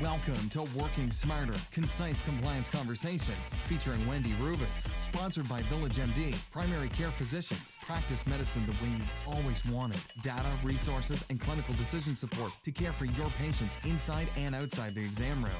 Welcome to Working Smarter, Concise Compliance Conversations featuring Wendy Rubis, sponsored by VillageMD, primary care physicians, practice medicine the way you've always wanted, data, resources, and clinical decision support to care for your patients inside and outside the exam room.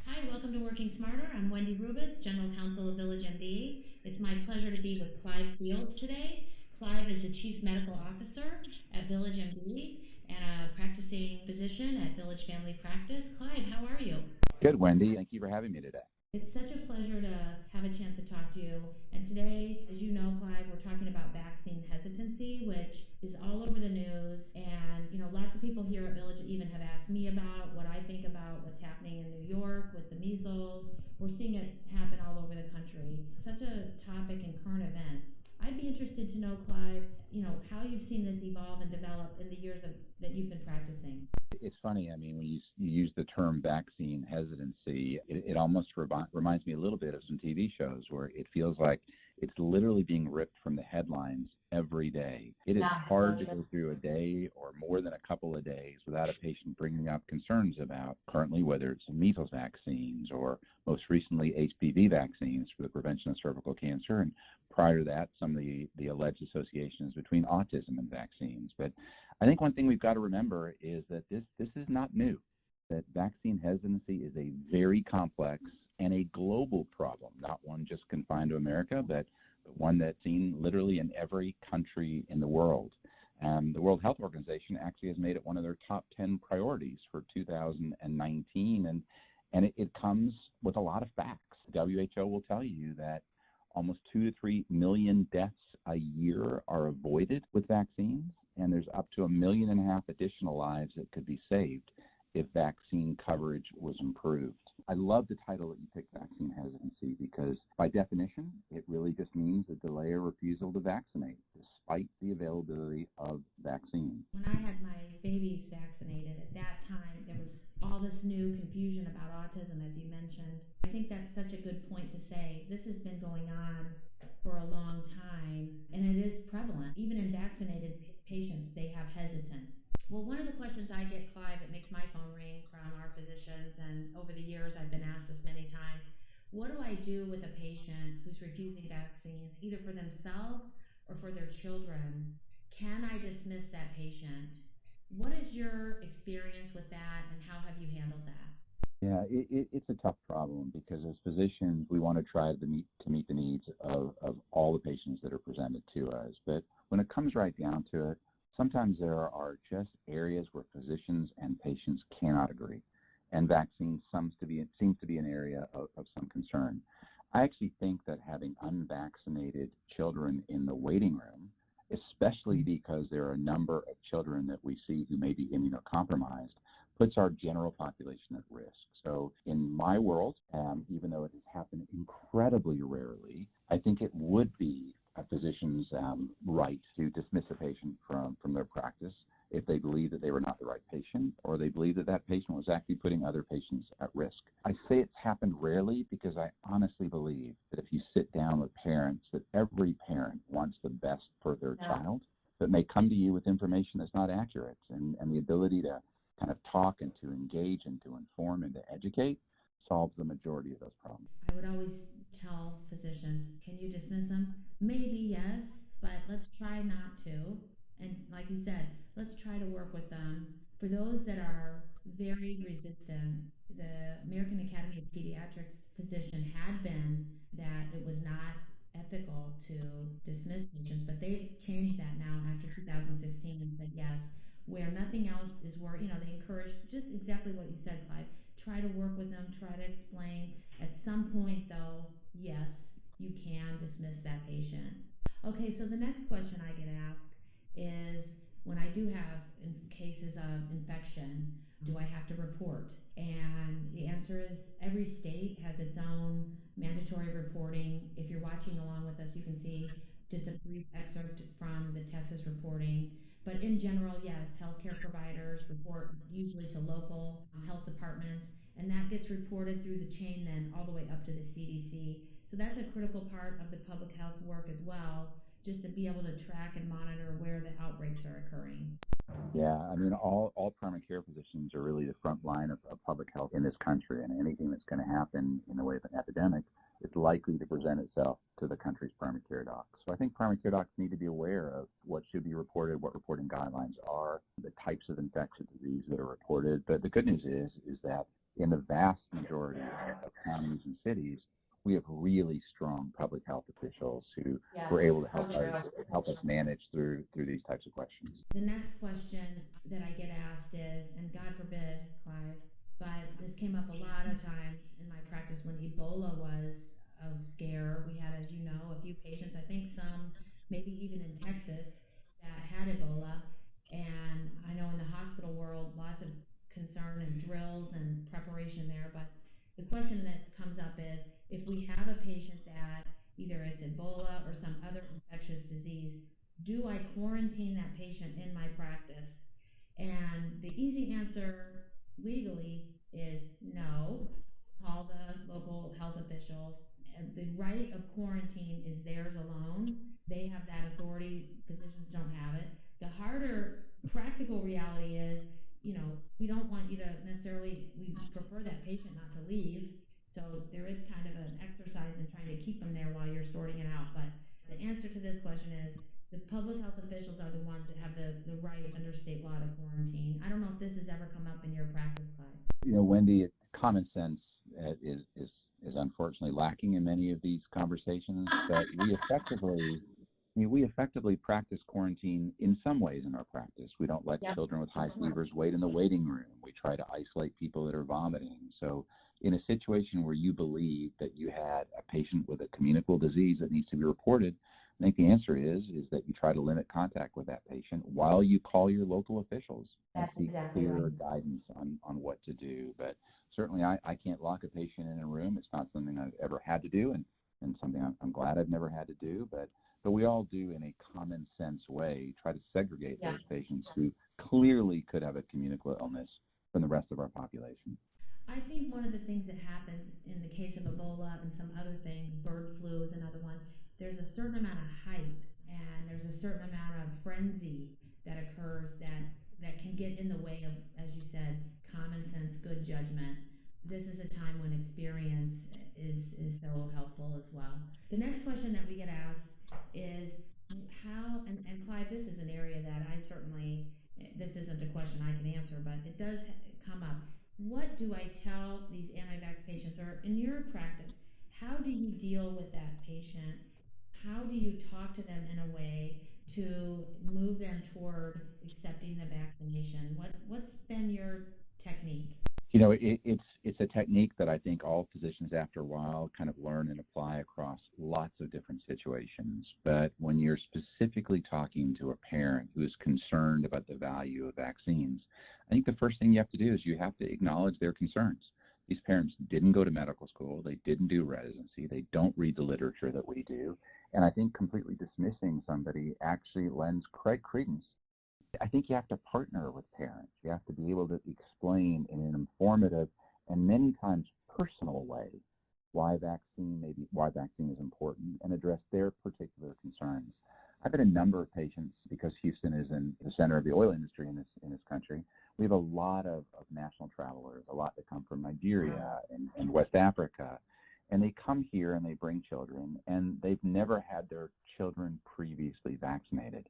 Hi, welcome to Working Smarter. I'm Wendy Rubis, General Counsel of VillageMD. It's my pleasure to be with Clive Fields today. Clive is the Chief Medical Officer at VillageMD and a practicing physician at Village Family Practice. Clive, how are you? Good, Wendy. Thank you for having me today. It's such a pleasure to have a chance to talk to you. And today, as you know, Clive, we're talking about vaccine hesitancy, which is all over the news. And, lots of people here at Village even have asked me about what I think about what's happening in New York with the measles. We're seeing it happen all over the country. Such a topic in current events. I'd be interested to know, Clive, how you've seen this evolve and develop in the years that you've been practicing. It's funny, when you use the term vaccine hesitancy, it almost reminds me a little bit of some TV shows where it feels like it's literally being ripped from the headlines every day. It is hard to go through a day or more than a couple of days without a patient bringing up concerns about currently whether it's measles vaccines or most recently HPV vaccines for the prevention of cervical cancer, and prior to that, some of the alleged associations between autism and vaccines. But I think one thing we've got to remember is that this is not new, that vaccine hesitancy is a very complex and a global problem, not one just confined to America, but one that's seen literally in every country in the world. The World Health Organization actually has made it one of their top 10 priorities for 2019, and it comes with a lot of facts. The WHO will tell you that almost 2 to 3 million deaths a year are avoided with vaccines, and there's up to 1.5 million additional lives that could be saved if vaccine coverage was improved. I love the title that you picked, vaccine hesitancy, because by definition, it really just means a delay or refusal to vaccinate, despite the availability of vaccines. When I had my babies vaccinated, at that time, there was all this new confusion about autism, as you mentioned. I think that's such a good point to say. This has been going on for a long time, and it is prevalent. Even in vaccinated patients, they have hesitance. Well, one of the questions I get, Clive, it makes my phone ring from our physicians, and over the years I've been asked this many times, what do I do with a patient who's refusing vaccines, either for themselves or for their children? Can I dismiss that patient? What is your experience with that, and how have you handled that? Yeah, it's a tough problem because as physicians, we want to try to meet the needs of all the patients that are presented to us. But when it comes right down to it, sometimes there are just areas where physicians and patients cannot agree, and vaccines seems to be an area of some concern. I actually think that having unvaccinated children in the waiting room, especially because there are a number of children that we see who may be immunocompromised, puts our general population at risk. So in my world, even though it has happened incredibly rarely, I think it would be a physician's right to dismiss a patient from their practice if they believe that they were not the right patient, or they believe that that patient was actually putting other patients at risk. I say it's happened rarely because I honestly believe that if you sit down with parents, that every parent wants the best for their child, but may come to you with information that's not accurate, and the ability to kind of talk and to engage and to inform and to educate solves the majority of those problems. I would always tell physicians, can you dismiss them? Maybe yes, but let's try not to. And like you said, let's try to work with them. For those that are very resistant, the American Academy of Pediatrics position had been that it was not ethical to dismiss patients, but they've changed that now after 2016 and said yes, where nothing else is working. They encourage just exactly what you said, Clive. Try to work with them, try to explain. At some point, though, yes, you can dismiss that patient. Okay, so the next question I get asked is, when I do have cases of infection, do I have to report? And the answer is every state has its own mandatory reporting. If you're watching along with us, you can see just a brief excerpt from the Texas reporting. But in general, yes, healthcare providers report usually to local health departments, and that gets reported through the chain then all the way up to the CDC. So that's a critical part of the public health work as well, just to be able to track and monitor where the outbreak outbreaks are occurring. Yeah, I mean, all primary care physicians are really the front line of public health in this country, and anything that's going to happen in the way of an epidemic is likely to present itself to the country's primary care docs. So I think primary care docs need to be aware of what should be reported, what reporting guidelines are, the types of infectious disease that are reported. But the good news is that in the vast majority of counties and cities, we have really strong public health officials who were able to help us manage through these types of questions. The next question that I get asked is, and God forbid, Clive, but this came up a lot of times in my practice when Ebola was a scare. We had, as you know, a few patients, I think some maybe even in Texas, that had Ebola. And I know in the hospital world, lots of concern and drills and preparation there. But the question that comes up is, if we have a patient that either is Ebola or some other infectious disease, do I quarantine that patient in my practice? And the easy answer legally is no. Call the local health officials. And the right of quarantine is theirs alone. They have that authority. Physicians don't have it. The harder practical reality is, we don't want you to necessarily, we prefer that patient not to leave. So there is kind of an exercise in trying to keep them there while you're sorting it out. But the answer to this question is the public health officials are the ones that have the right under state law to quarantine. I don't know if this has ever come up in your practice, Clive. Wendy, common sense is unfortunately lacking in many of these conversations, but we effectively practice quarantine in some ways in our practice. We don't let children with high fevers wait in the waiting room. We try to isolate people that are vomiting. So in a situation where you believe that you had a patient with a communicable disease that needs to be reported, I think the answer is that you try to limit contact with that patient while you call your local officials and seek clearer guidance on what to do. But certainly I can't lock a patient in a room. It's not something I've ever had to do, and something I'm glad I've never had to do. But we all do, in a common sense way, try to segregate those patients who clearly could have a communicable illness from the rest of our population. I think one of the things that happens in the case of Ebola and some other things, bird flu is another one, there's a certain amount of hype and there's a certain amount of frenzy that occurs that can get in the way of, as you said, common sense, good judgment. This is a time when experience is so helpful as well. The next question that we get asked is how, and Clive, this is an area that I certainly, this isn't a question I can answer, but it does come up. What do I tell these anti-vax patients, or in your practice, how do you deal with that patient? How do you talk to them in a way to move them toward accepting the vaccination? What's been your technique? It's a technique that I think all physicians after a while kind of learn and apply across lots of different situations. But when you're specifically talking to a parent who's concerned about the value of vaccines, I think the first thing you have to do is you have to acknowledge their concerns. These parents didn't go to medical school. They didn't do residency. They don't read the literature that we do. And I think completely dismissing somebody actually lends credence. I think you have to partner with parents. You have to be able to explain in an informative and many times personal way why vaccine is important and address their particular concerns. I've had a number of patients, because Houston is in the center of the oil industry in this country. We have a lot of national travelers, a lot that come from Nigeria and West Africa. And they come here and they bring children, and they've never had their children previously vaccinated.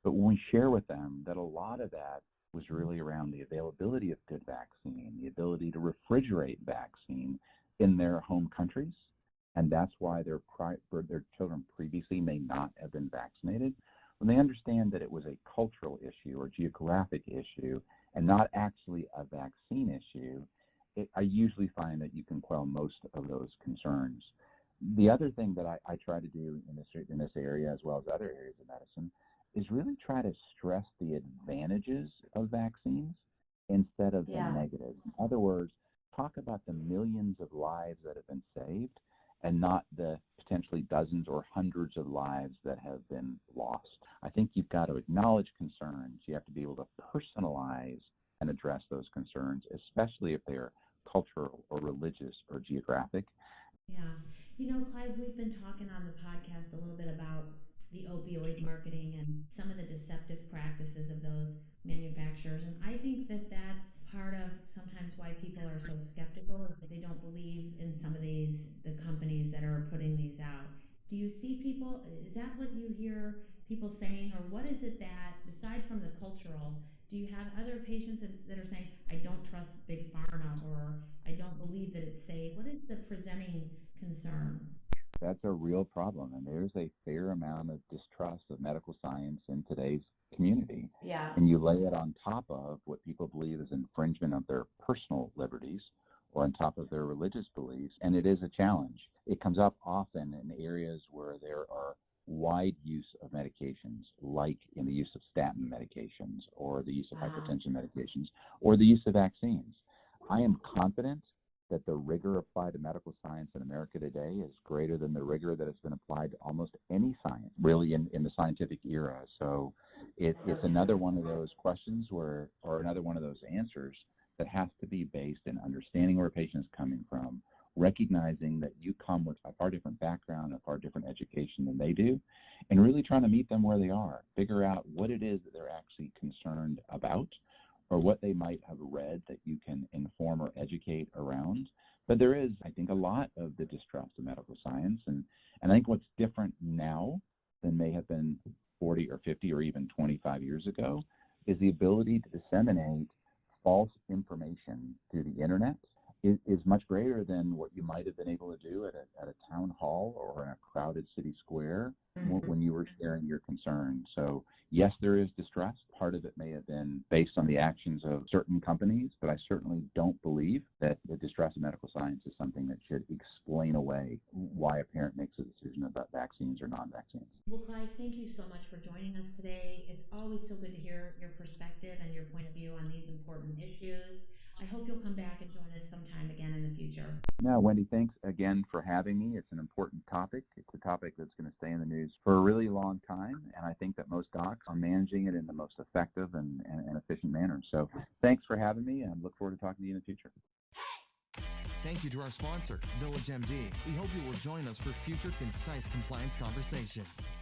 But when we share with them that a lot of that was really around the availability of good vaccine, the ability to refrigerate vaccine in their home countries, and that's why their children previously may not have been vaccinated, when they understand that it was a cultural issue or geographic issue and not actually a vaccine issue, I usually find that you can quell most of those concerns. The other thing that I try to do in this area, as well as other areas of medicine, is really try to stress the advantages of vaccines instead of the negatives. In other words, talk about the millions of lives that have been saved and not the potentially dozens or hundreds of lives that have been lost. I think you've got to acknowledge concerns. You have to be able to personalize and address those concerns, especially if they're cultural or religious or geographic. Yeah. Clive, we've been talking on the podcast a little bit about the opioid marketing and some of the deceptive practices What is it that, besides from the cultural, do you have other patients that are saying, I don't trust big pharma, or I don't believe that it's safe? What is the presenting concern? That's a real problem, and there's a fair amount of distrust of medical science in today's community. Yeah. And you lay it on top of what people believe is infringement of their personal liberties or on top of their religious beliefs, and it is a challenge. It comes up often in areas where there are wide use of medications, like in the use of statin medications or the use of hypertension medications or the use of vaccines. I am confident that the rigor applied to medical science in America today is greater than the rigor that has been applied to almost any science, really, in the scientific era. So it's another one of those questions or another one of those answers that has to be based in understanding where a patient is coming from, recognizing that you come with a far different background, a far different education than they do, and really trying to meet them where they are, figure out what it is that they're actually concerned about, or what they might have read that you can inform or educate around. But there is, I think, a lot of the distrust of medical science. And I think what's different now than may have been 40 or 50 or even 25 years ago is the ability to disseminate false information through the internet is much greater than what you might have been able to do at a town hall or in a crowded city square when you were sharing your concerns. So yes, there is distrust. Part of it may have been based on the actions of certain companies, but I certainly don't believe that the distrust of medical science is something that should explain away why a parent makes a decision about vaccines or non-vaccines. Well, Clive, thank you so much for joining us today. It's always so good to hear your perspective and your point of view on these important issues. I hope you'll come back and join us sometime again in the future. No, Wendy, thanks again for having me. It's an important topic. It's a topic that's going to stay in the news for a really long time, and I think that most docs are managing it in the most effective and efficient manner. So thanks for having me, and I look forward to talking to you in the future. Thank you to our sponsor, VillageMD. We hope you will join us for future concise compliance conversations.